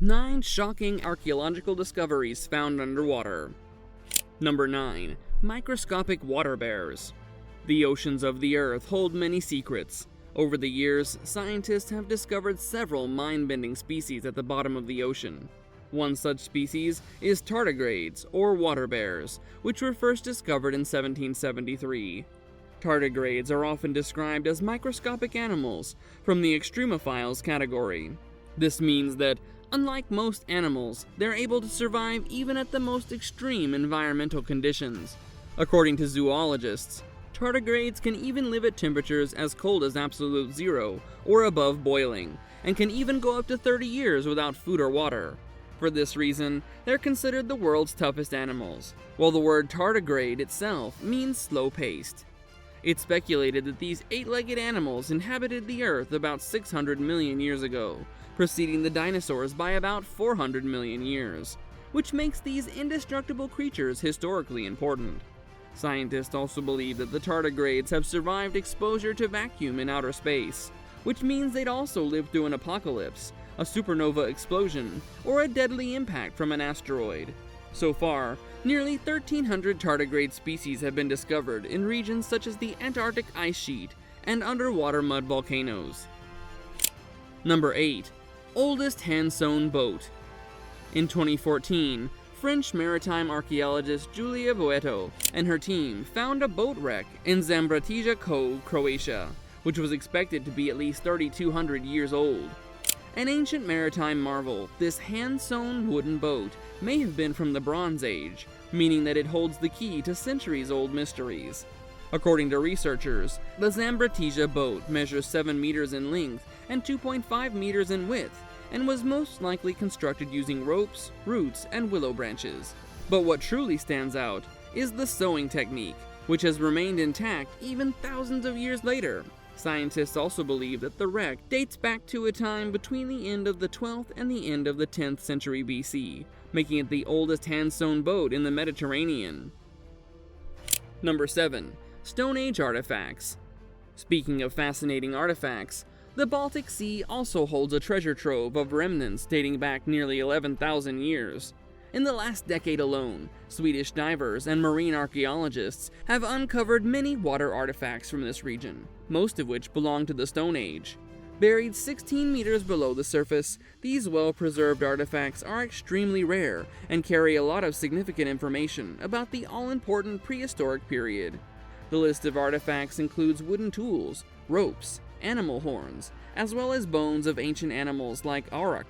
9 shocking archaeological discoveries found underwater. Number 9. Microscopic water bears. The oceans of the Earth hold many secrets. Over the years, scientists have discovered several mind-bending species at the bottom of the ocean. One such species is tardigrades, or water bears, which were first discovered in 1773. Tardigrades are often described as microscopic animals from the extremophiles category. This means that, unlike most animals, they're able to survive even at the most extreme environmental conditions. According to zoologists, tardigrades can even live at temperatures as cold as absolute zero or above boiling, and can even go up to 30 years without food or water. For this reason, they're considered the world's toughest animals, while the word tardigrade itself means slow-paced. It's speculated that these 8-legged animals inhabited the Earth about 600 million years ago, preceding the dinosaurs by about 400 million years, which makes these indestructible creatures historically important. Scientists also believe that the tardigrades have survived exposure to vacuum in outer space, which means they'd also lived through an apocalypse, a supernova explosion, or a deadly impact from an asteroid. So far, nearly 1,300 tardigrade species have been discovered in regions such as the Antarctic ice sheet and underwater mud volcanoes. Number 8. Oldest hand-sewn boat. In 2014, French maritime archaeologist Julia Boeto and her team found a boat wreck in Zabratija Cove, Croatia, which was expected to be at least 3,200 years old. An ancient maritime marvel, this hand-sewn wooden boat may have been from the Bronze Age, meaning that it holds the key to centuries-old mysteries. According to researchers, the Zabratija boat measures 7 meters in length and 2.5 meters in width, and was most likely constructed using ropes, roots, and willow branches. But what truly stands out is the sewing technique, which has remained intact even thousands of years later. Scientists also believe that the wreck dates back to a time between the end of the 12th and the end of the 10th century BC, making it the oldest hand-sewn boat in the Mediterranean. Number 7. Stone Age artifacts. Speaking of fascinating artifacts, the Baltic Sea also holds a treasure trove of remnants dating back nearly 11,000 years. In the last decade alone, Swedish divers and marine archaeologists have uncovered many water artifacts from this region, most of which belong to the Stone Age. Buried 16 meters below the surface, these well-preserved artifacts are extremely rare and carry a lot of significant information about the all-important prehistoric period. The list of artifacts includes wooden tools, ropes, animal horns, as well as bones of ancient animals like auroch,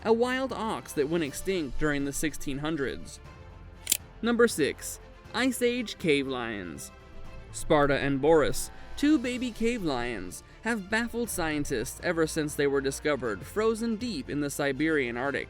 a wild ox that went extinct during the 1600s. Number 6. Ice Age cave lions. Sparta and Boris, 2 baby cave lions, have baffled scientists ever since they were discovered frozen deep in the Siberian Arctic.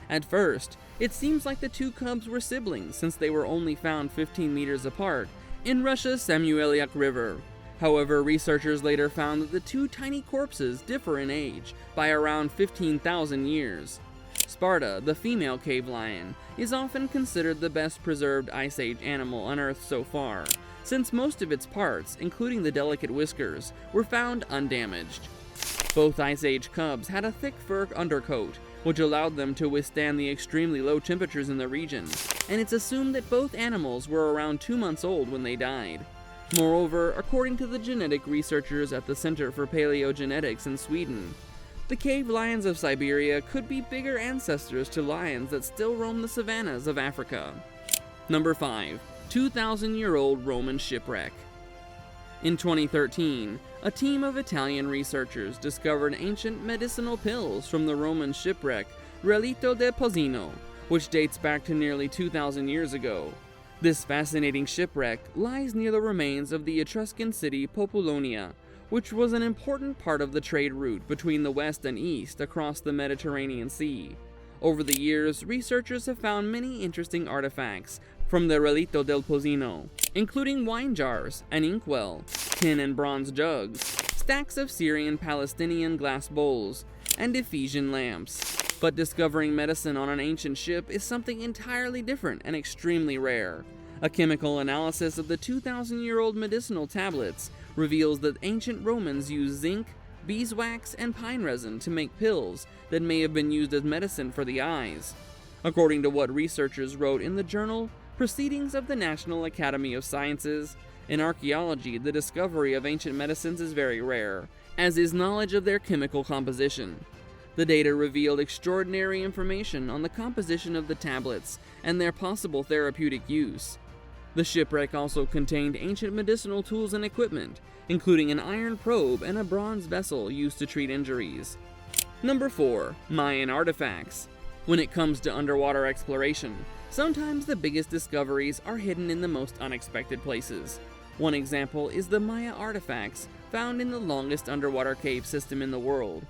At first, it seems like the 2 cubs were siblings since they were only found 15 meters apart in Russia's Samuelyak River. However, researchers later found that the 2 tiny corpses differ in age by around 15,000 years. Sparta, the female cave lion, is often considered the best preserved Ice Age animal unearthed so far, since most of its parts, including the delicate whiskers, were found undamaged. Both Ice Age cubs had a thick fur undercoat, which allowed them to withstand the extremely low temperatures in the region, and it's assumed that both animals were around 2 months old when they died. Moreover, according to the genetic researchers at the Center for Paleogenetics in Sweden, the cave lions of Siberia could be bigger ancestors to lions that still roam the savannas of Africa. Number 5. 2,000-year-old Roman shipwreck. In 2013, a team of Italian researchers discovered ancient medicinal pills from the Roman shipwreck Relitto del Pozzino, which dates back to nearly 2,000 years ago. This fascinating shipwreck lies near the remains of the Etruscan city Populonia, which was an important part of the trade route between the west and east across the Mediterranean Sea. Over the years, researchers have found many interesting artifacts from the Relitto del Pozzino, including wine jars, an inkwell, tin and bronze jugs, stacks of Syrian-Palestinian glass bowls, and Ephesian lamps. But discovering medicine on an ancient ship is something entirely different and extremely rare. A chemical analysis of the 2,000-year-old medicinal tablets reveals that ancient Romans used zinc, beeswax, and pine resin to make pills that may have been used as medicine for the eyes. According to what researchers wrote in the journal Proceedings of the National Academy of Sciences, in archaeology, the discovery of ancient medicines is very rare, as is knowledge of their chemical composition. The data revealed extraordinary information on the composition of the tablets and their possible therapeutic use. The shipwreck also contained ancient medicinal tools and equipment, including an iron probe and a bronze vessel used to treat injuries. Number 4. Mayan artifacts. When it comes to underwater exploration, sometimes the biggest discoveries are hidden in the most unexpected places. One example is the Maya artifacts found in the longest underwater cave system in the world.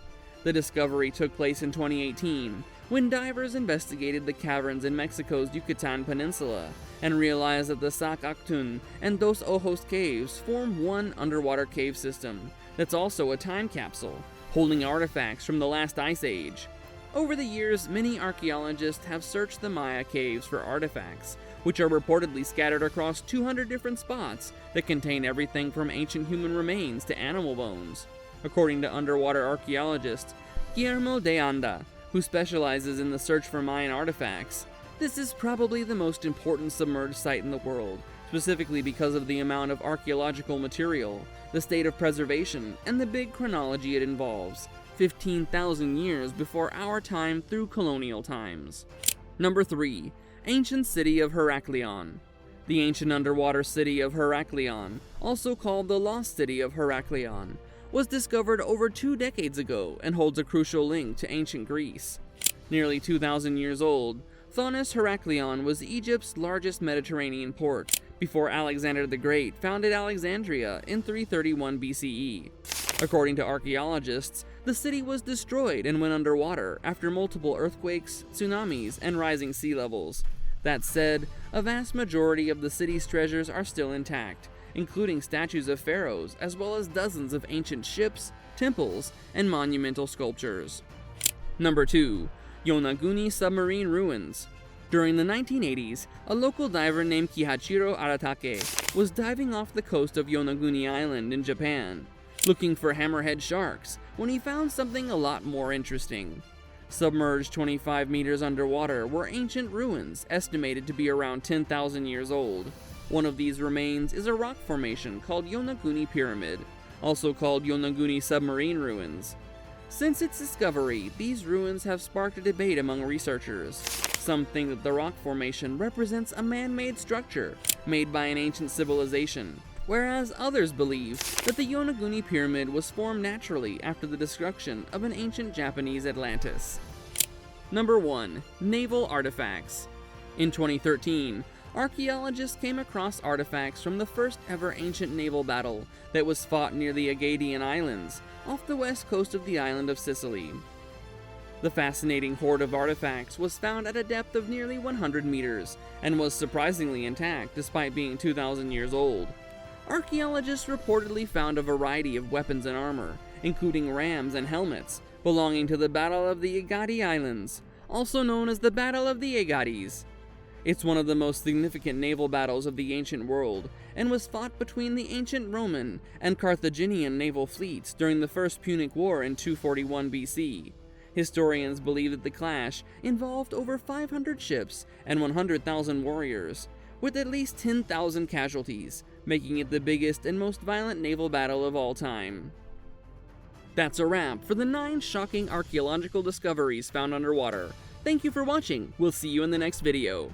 The discovery took place in 2018, when divers investigated the caverns in Mexico's Yucatan Peninsula and realized that the Sac-Actun and Dos Ojos caves form one underwater cave system that's also a time capsule, holding artifacts from the last ice age. Over the years, many archaeologists have searched the Maya caves for artifacts, which are reportedly scattered across 200 different spots that contain everything from ancient human remains to animal bones. According to underwater archaeologist Guillermo de Anda, who specializes in the search for Mayan artifacts, this is probably the most important submerged site in the world, specifically because of the amount of archaeological material, the state of preservation, and the big chronology it involves, 15,000 years before our time through colonial times. Number 3. Ancient City of Heraklion. The ancient underwater city of Heraklion, also called the Lost City of Heraklion, was discovered over 2 decades ago and holds a crucial link to ancient Greece. Nearly 2,000 years old, Thonis Heraklion was Egypt's largest Mediterranean port, before Alexander the Great founded Alexandria in 331 BCE. According to archaeologists, the city was destroyed and went underwater after multiple earthquakes, tsunamis, and rising sea levels. That said, a vast majority of the city's treasures are still intact, including statues of pharaohs as well as dozens of ancient ships, temples, and monumental sculptures. Number 2. Yonaguni submarine ruins. During the 1980s, a local diver named Kihachiro Aratake was diving off the coast of Yonaguni Island in Japan, looking for hammerhead sharks, when he found something a lot more interesting. Submerged 25 meters underwater were ancient ruins estimated to be around 10,000 years old. One of these remains is a rock formation called Yonaguni Pyramid, also called Yonaguni Submarine Ruins. Since its discovery, these ruins have sparked a debate among researchers. Some think that the rock formation represents a man-made structure made by an ancient civilization, whereas others believe that the Yonaguni Pyramid was formed naturally after the destruction of an ancient Japanese Atlantis. Number 1. Naval artifacts. In 2013, archaeologists came across artifacts from the first ever ancient naval battle that was fought near the Aegean Islands, off the west coast of the island of Sicily. The fascinating hoard of artifacts was found at a depth of nearly 100 meters, and was surprisingly intact despite being 2,000 years old. Archaeologists reportedly found a variety of weapons and armor, including rams and helmets, belonging to the Battle of the Egadi Islands, also known as the Battle of the Egades. It's one of the most significant naval battles of the ancient world, and was fought between the ancient Roman and Carthaginian naval fleets during the First Punic War in 241 BC. Historians believe that the clash involved over 500 ships and 100,000 warriors, with at least 10,000 casualties, making it the biggest and most violent naval battle of all time. That's a wrap for the 9 shocking archaeological discoveries found underwater. Thank you for watching. We'll see you in the next video.